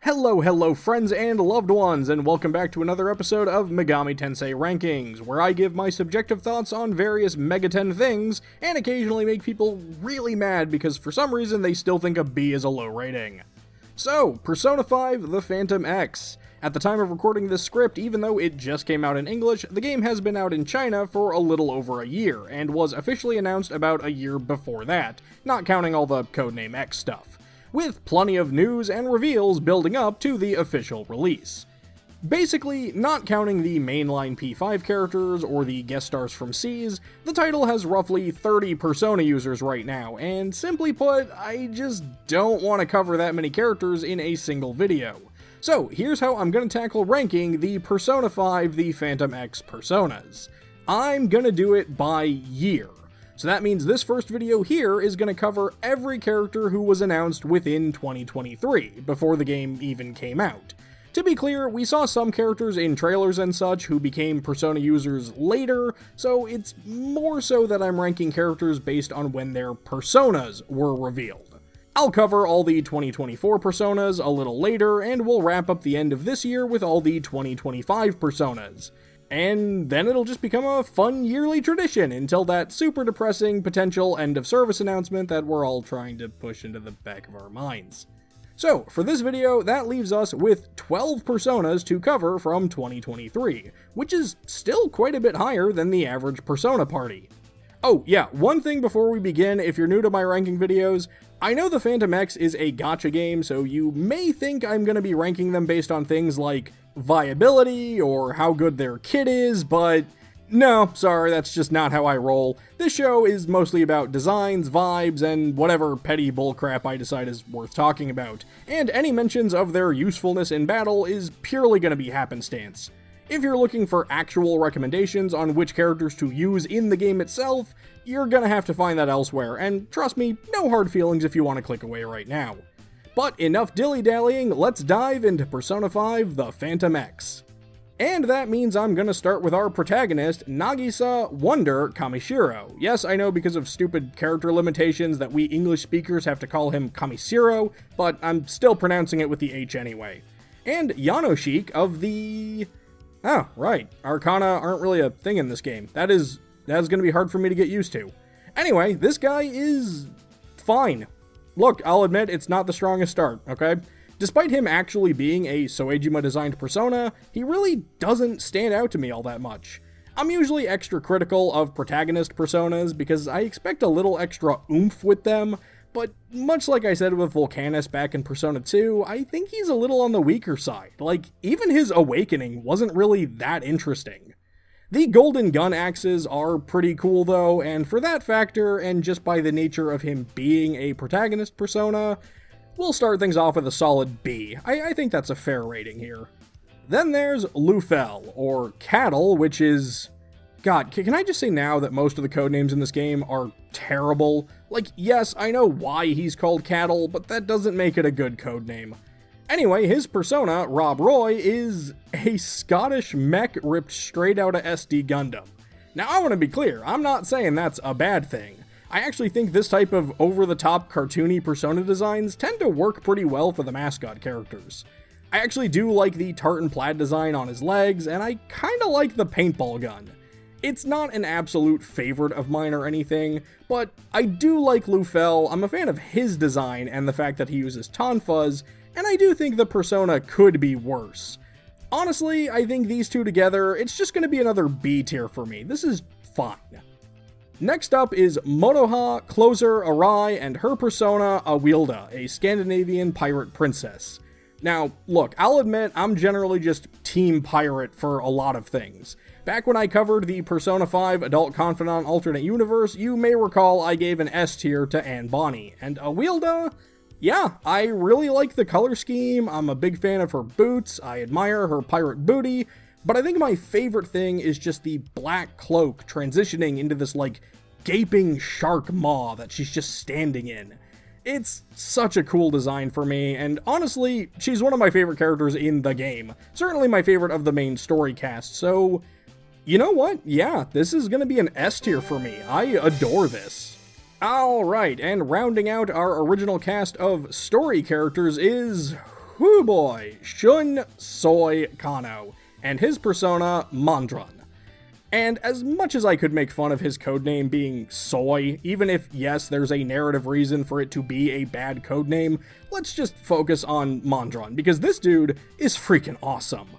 Hello friends and loved ones, and welcome back to another episode of Megami Tensei Rankings, where I give my subjective thoughts on various Megaten things, and occasionally make people really mad because for some reason they still think a B is a low rating. So, Persona 5 The Phantom X. At the time of recording this script, even though it just came out in English, the game has been out in China for a little over a year, and was officially announced about a year before that, not counting all the Codename X stuff, with plenty of news and reveals building up to the official release. Basically, not counting the mainline P5 characters or the guest stars from C's, the title has roughly 30 Persona users right now, and simply put, I just don't want to cover that many characters in a single video. So here's how I'm going to tackle ranking the Persona 5 The Phantom X Personas. I'm going to do it by year. So that means this first video here is going to cover every character who was announced within 2023, before the game even came out. To be clear, we saw some characters in trailers and such who became Persona users later, so it's more so that I'm ranking characters based on when their personas were revealed. I'll cover all the 2024 personas a little later, and we'll wrap up the end of this year with all the 2025 personas. And then it'll just become a fun yearly tradition until that super depressing potential end of service announcement that we're all trying to push into the back of our minds. So, for this video, that leaves us with 12 personas to cover from 2023, which is still quite a bit higher than the average Persona party. Oh yeah, one thing before we begin, if you're new to my ranking videos, I know the Phantom X is a gacha game, so you may think I'm going to be ranking them based on things like viability or how good their kit is, but no, sorry, that's just not how I roll. This show is mostly about designs, vibes, and whatever petty bullcrap I decide is worth talking about, and any mentions of their usefulness in battle is purely going to be happenstance. If you're looking for actual recommendations on which characters to use in the game itself, you're gonna have to find that elsewhere, and trust me, no hard feelings if you want to click away right now. But enough dilly-dallying, let's dive into Persona 5 The Phantom X. And that means I'm gonna start with our protagonist, Nagisa Wonder Kamishiro. Yes, I know because of stupid character limitations that we English speakers have to call him Kamishiro, but I'm still pronouncing it with the H anyway. And Jánošík of the... Oh, right. Arcana aren't really a thing in this game. That's gonna be hard for me to get used to. Anyway, this guy is... fine. Look, I'll admit it's not the strongest start, okay? Despite him actually being a Soejima-designed persona, he really doesn't stand out to me all that much. I'm usually extra critical of protagonist personas because I expect a little extra oomph with them, but much like I said with Vulcanus back in Persona 2, I think he's a little on the weaker side. Like, even his awakening wasn't really that interesting. The golden gun axes are pretty cool though, and for that factor, and just by the nature of him being a protagonist persona, we'll start things off with a solid B. I think that's a fair rating here. Then there's Lufel, or Cattle, which is... God, can I just say now that most of the codenames in this game are terrible? Like, yes, I know why he's called Cattle, but that doesn't make it a good codename. Anyway, his persona, Robroy, is a Scottish mech ripped straight out of SD Gundam. Now, I want to be clear, I'm not saying that's a bad thing. I actually think this type of over-the-top cartoony persona designs tend to work pretty well for the mascot characters. I actually do like the tartan plaid design on his legs, and I kinda like the paintball gun. It's not an absolute favorite of mine or anything, but I do like Lufel. I'm a fan of his design and the fact that he uses tonfas, and I do think the persona could be worse. Honestly, I think these two together, it's just going to be another B tier for me. This is fine. Next up is Monoha Closer Arai and her persona, Awilda, a Scandinavian pirate princess. Now, look, I'll admit I'm generally just team pirate for a lot of things. Back when I covered the Persona 5 Adult Confidant Alternate Universe, you may recall I gave an S tier to Anne Bonny, and Awilda, yeah, I really like the color scheme, I'm a big fan of her boots, I admire her pirate booty, but I think my favorite thing is just the black cloak transitioning into this, like, gaping shark maw that she's just standing in. It's such a cool design for me, and honestly, she's one of my favorite characters in the game. Certainly my favorite of the main story cast, so... You know what? Yeah, this is gonna be an S tier for me. I adore this. Alright, and rounding out our original cast of story characters is... whoo boy, Shun Soy Kano, and his persona, Mandrin. And as much as I could make fun of his codename being Soy, even if, yes, there's a narrative reason for it to be a bad codename, let's just focus on Mandrin, because this dude is freaking awesome.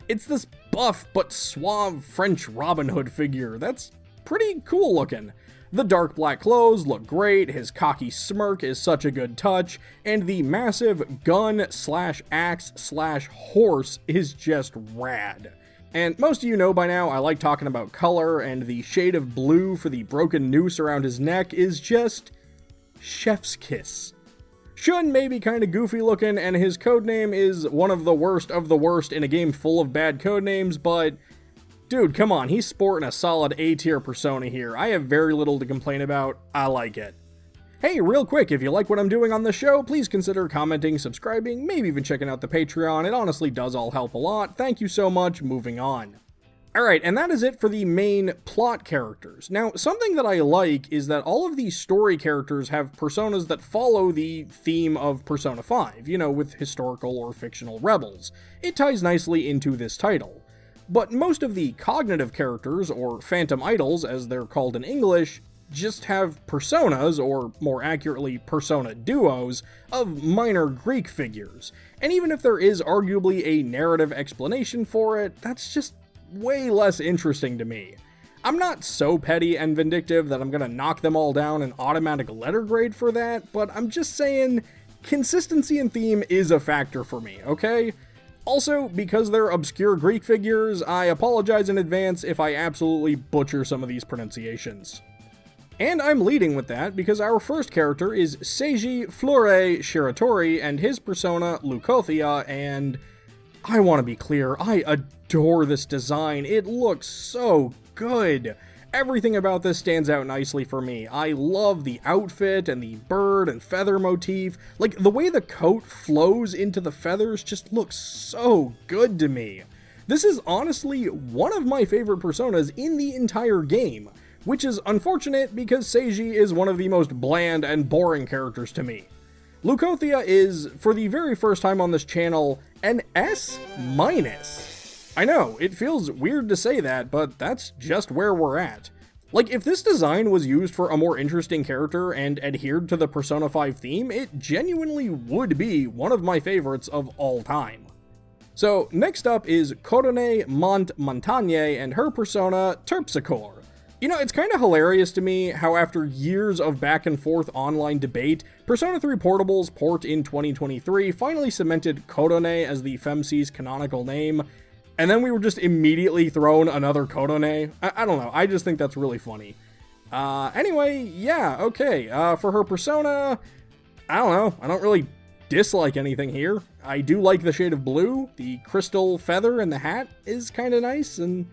It's this buff but suave French Robin Hood figure that's pretty cool looking. The dark black clothes look great, his cocky smirk is such a good touch, and the massive gun/axe/horse is just rad. And most of you know by now I like talking about color, and the shade of blue for the broken noose around his neck is just chef's kiss. Shun may be kinda goofy looking, and his codename is one of the worst in a game full of bad codenames, but dude, come on, he's sporting a solid A-tier persona here. I have very little to complain about. I like it. Hey, real quick, if you like what I'm doing on the show, please consider commenting, subscribing, maybe even checking out the Patreon. It honestly does all help a lot. Thank you so much. Moving on. Alright, and that is it for the main plot characters. Now, something that I like is that all of these story characters have personas that follow the theme of Persona 5, you know, with historical or fictional rebels. It ties nicely into this title. But most of the cognitive characters, or phantom idols as they're called in English, just have personas, or more accurately, persona duos, of minor Greek figures. And even if there is arguably a narrative explanation for it, that's just way less interesting to me. I'm not so petty and vindictive that I'm gonna knock them all down an automatic letter grade for that, but I'm just saying, consistency in theme is a factor for me, okay? Also, because they're obscure Greek figures, I apologize in advance if I absolutely butcher some of these pronunciations. And I'm leading with that because our first character is Seiji Flore Shiratori and his persona Leucothea, and I want to be clear, I adore this design. It looks so good. Everything about this stands out nicely for me. I love the outfit and the bird and feather motif. Like, the way the coat flows into the feathers just looks so good to me. This is honestly one of my favorite personas in the entire game, which is unfortunate because Seiji is one of the most bland and boring characters to me. Leucothea is, for the very first time on this channel, an S-. I know, it feels weird to say that, but that's just where we're at. Like, if this design was used for a more interesting character and adhered to the Persona 5 theme, it genuinely would be one of my favorites of all time. So, next up is Corone Montagne and her persona, Terpsichore. You know, it's kinda hilarious to me how after years of back and forth online debate, Persona 3 Portable's port in 2023 finally cemented Corone as the FemC's canonical name, and then we were just immediately thrown another Corone. I don't know, I just think that's really funny. Anyway, yeah, okay, for her persona, I don't know, I don't really dislike anything here. I do like the shade of blue, the crystal feather in the hat is kinda nice, and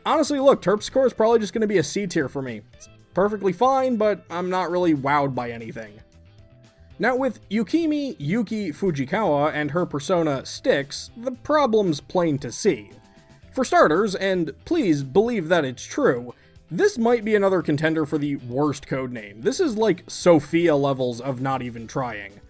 honestly, look, Terpsichore is probably just going to be a C tier for me. It's perfectly fine, but I'm not really wowed by anything. Now with Yukimi Yuki Fujikawa and her persona Styx, the problem's plain to see. For starters, and please believe that it's true, this might be another contender for the worst codename. This is like Sophia levels of not even trying.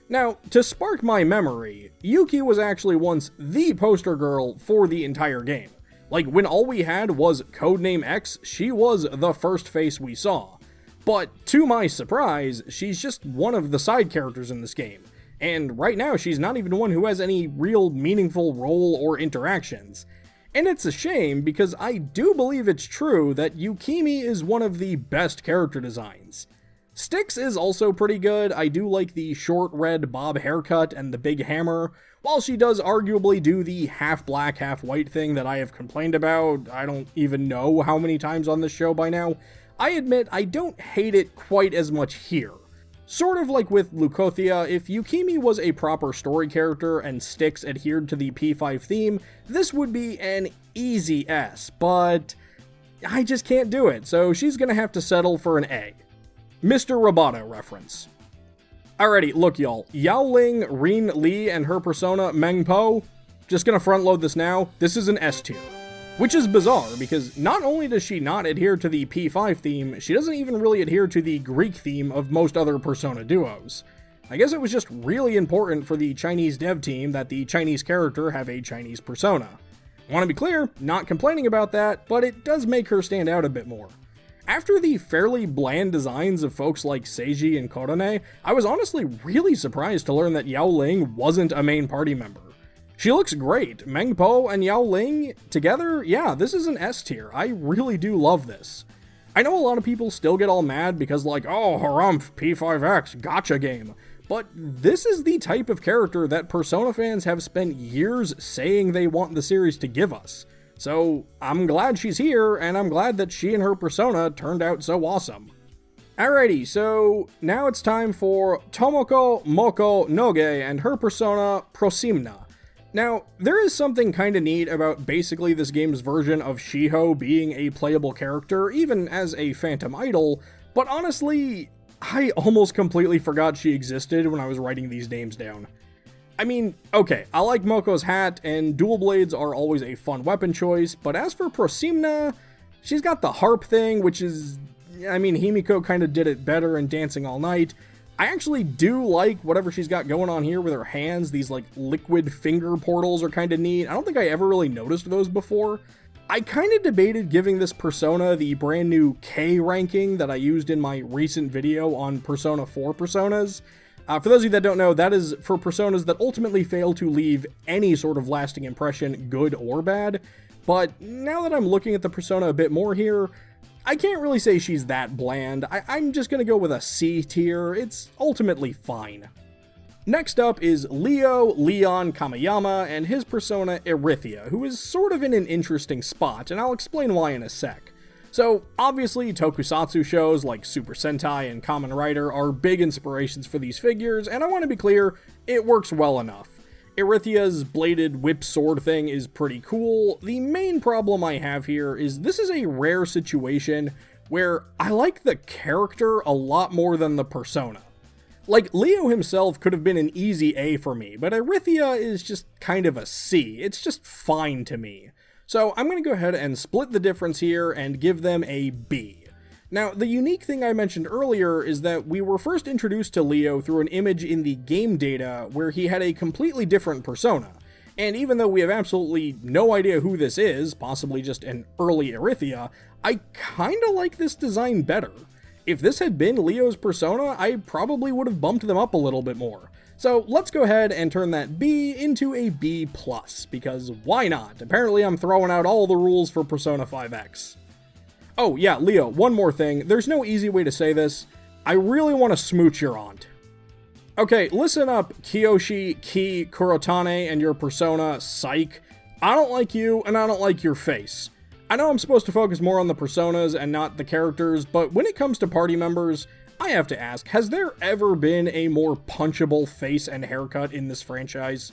Now, to spark my memory, Yuki was actually once the poster girl for the entire game. Like, when all we had was Codename X, she was the first face we saw. But, to my surprise, she's just one of the side characters in this game. And right now, she's not even one who has any real meaningful role or interactions. And it's a shame, because I do believe it's true that Yukimi is one of the best character designs. Styx is also pretty good. I do like the short red bob haircut and the big hammer. While she does arguably do the half black, half white thing that I have complained about, I don't even know how many times on this show by now, I admit I don't hate it quite as much here. Sort of like with Leucothea, if Yukimi was a proper story character and Styx adhered to the P5 theme, this would be an easy S, but I just can't do it, so she's gonna have to settle for an A. Mr. Roboto reference. Alrighty, look y'all, Yaoling Rin Li and her persona Meng Po, just gonna front load this now, this is an S tier. Which is bizarre, because not only does she not adhere to the P5 theme, she doesn't even really adhere to the Greek theme of most other persona duos. I guess it was just really important for the Chinese dev team that the Chinese character have a Chinese persona. I want to be clear, not complaining about that, but it does make her stand out a bit more. After the fairly bland designs of folks like Seiji and Korone, I was honestly really surprised to learn that Yao Ling wasn't a main party member. She looks great. Meng Po and Yao Ling together, yeah, this is an S tier. I really do love this. I know a lot of people still get all mad because like, oh, harumph, P5X, gotcha game. But this is the type of character that Persona fans have spent years saying they want the series to give us. So I'm glad she's here, and I'm glad that she and her persona turned out so awesome. Alrighty, so now it's time for Tomoko Moko Noge and her persona Prosymna. Now, there is something kinda neat about basically this game's version of Shiho being a playable character, even as a phantom idol, but honestly, I almost completely forgot she existed when I was writing these names down. I mean, okay, I like Moko's hat, and dual blades are always a fun weapon choice, but as for Prosymna, she's got the harp thing, which is, I mean, Himiko kind of did it better in Dancing All Night. I actually do like whatever she's got going on here with her hands. These, like, liquid finger portals are kind of neat. I don't think I ever really noticed those before. I kind of debated giving this persona the brand new K ranking that I used in my recent video on Persona 4 personas. For those of you that don't know, that is for personas that ultimately fail to leave any sort of lasting impression, good or bad. But now that I'm looking at the persona a bit more here, I can't really say she's that bland. I'm just gonna go with a C tier. It's ultimately fine. Next up is Leo Leon Kamiyama and his persona Erytheia, who is sort of in an interesting spot, and I'll explain why in a sec. So, obviously, tokusatsu shows like Super Sentai and Kamen Rider are big inspirations for these figures, and I want to be clear, it works well enough. Erytheia's bladed whip sword thing is pretty cool. The main problem I have here is this is a rare situation where I like the character a lot more than the persona. Like, Leo himself could have been an easy A for me, but Erytheia is just kind of a C. It's just fine to me. So I'm going to go ahead and split the difference here and give them a B. Now, the unique thing I mentioned earlier is that we were first introduced to Leo through an image in the game data where he had a completely different persona. And even though we have absolutely no idea who this is, possibly just an early Erytheia, I kinda like this design better. If this had been Leo's persona, I probably would have bumped them up a little bit more. So let's go ahead and turn that B into a B+, because why not? Apparently I'm throwing out all the rules for Persona 5X. Oh yeah, Leo, one more thing. There's no easy way to say this. I really want to smooch your aunt. Okay, listen up, Kiyoshi, Ki, Kurotane, and your persona, Syke. I don't like you, and I don't like your face. I know I'm supposed to focus more on the personas and not the characters, but when it comes to party members, I have to ask, has there ever been a more punchable face and haircut in this franchise?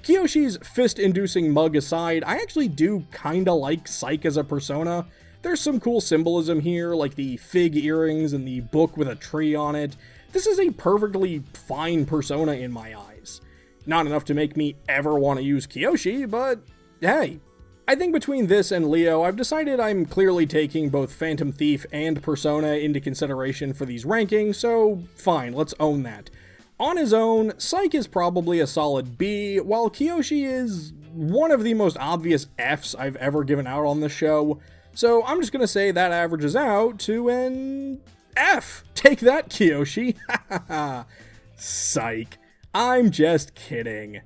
Kiyoshi's fist-inducing mug aside, I actually do kinda like Syke as a persona. There's some cool symbolism here, like the fig earrings and the book with a tree on it. This is a perfectly fine persona in my eyes. Not enough to make me ever want to use Kiyoshi, but hey. I think between this and Leo, I've decided I'm clearly taking both Phantom Thief and Persona into consideration for these rankings, so fine, let's own that. On his own, Syke is probably a solid B, while Kiyoshi is one of the most obvious Fs I've ever given out on this show, so I'm just gonna say that averages out to an F! Take that, Kiyoshi! Hahaha. Psych. I'm just kidding.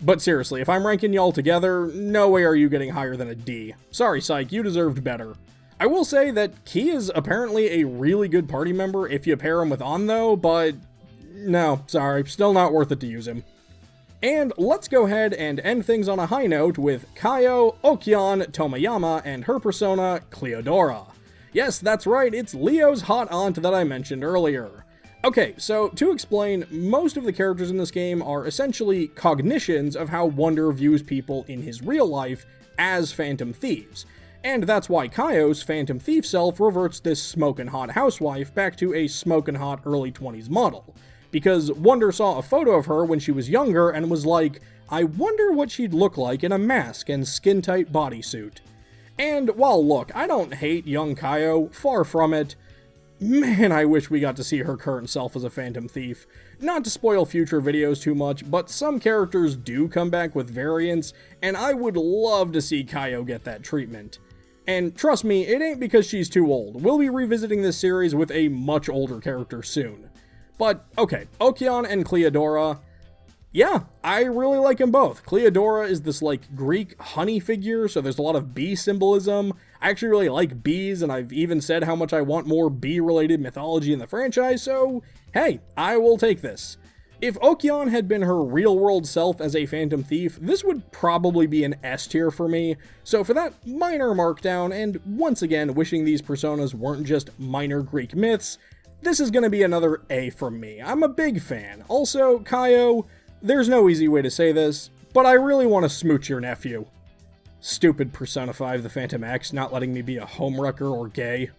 But seriously, if I'm ranking y'all together, no way are you getting higher than a D. Sorry, Syke, you deserved better. I will say that Ki is apparently a really good party member if you pair him with An though, but no, sorry, still not worth it to use him. And let's go ahead and end things on a high note with Kaio Okyan Tomoyama and her persona, Cleodora. Yes, that's right, it's Leo's hot aunt that I mentioned earlier. Okay, so to explain, most of the characters in this game are essentially cognitions of how Wonder views people in his real life as Phantom Thieves. And that's why Kaio's Phantom Thief self reverts this smokin' hot housewife back to a smokin' hot early 20s model. Because Wonder saw a photo of her when she was younger and was like, I wonder what she'd look like in a mask and skin-tight bodysuit. And while look, I don't hate young Kaio, far from it, man, I wish we got to see her current self as a Phantom Thief. Not to spoil future videos too much, but some characters do come back with variants, and I would love to see Kaio get that treatment. And trust me, it ain't because she's too old. We'll be revisiting this series with a much older character soon. But, okay, Okeon and Cleodora, yeah, I really like them both. Cleodora is this, like, Greek honey figure, so there's a lot of bee symbolism. I actually really like bees, and I've even said how much I want more bee-related mythology in the franchise, so hey, I will take this. If Okeon had been her real-world self as a Phantom Thief, this would probably be an S tier for me, so for that minor markdown, and once again wishing these personas weren't just minor Greek myths, this is gonna be another A from me. I'm a big fan. Also, Kaio, there's no easy way to say this, but I really want to smooch your nephew. Stupid Persona5 the Phantom X not letting me be a homewrecker or gay.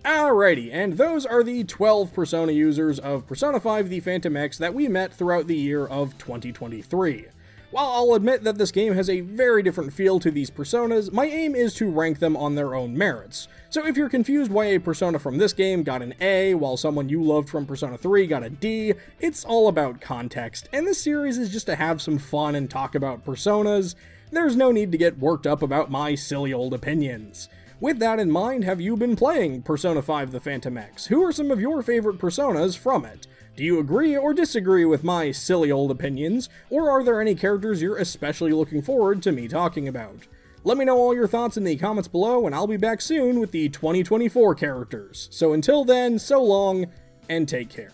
Alrighty, and those are the 12 Persona users of Persona5 the Phantom X that we met throughout the year of 2023. While I'll admit that this game has a very different feel to these personas, my aim is to rank them on their own merits. So if you're confused why a persona from this game got an A, while someone you loved from Persona 3 got a D, it's all about context, and this series is just to have some fun and talk about personas. There's no need to get worked up about my silly old opinions. With that in mind, have you been playing Persona 5 the Phantom X? Who are some of your favorite personas from it? Do you agree or disagree with my silly old opinions, or are there any characters you're especially looking forward to me talking about? Let me know all your thoughts in the comments below, and I'll be back soon with the 2024 characters. So until then, so long, and take care.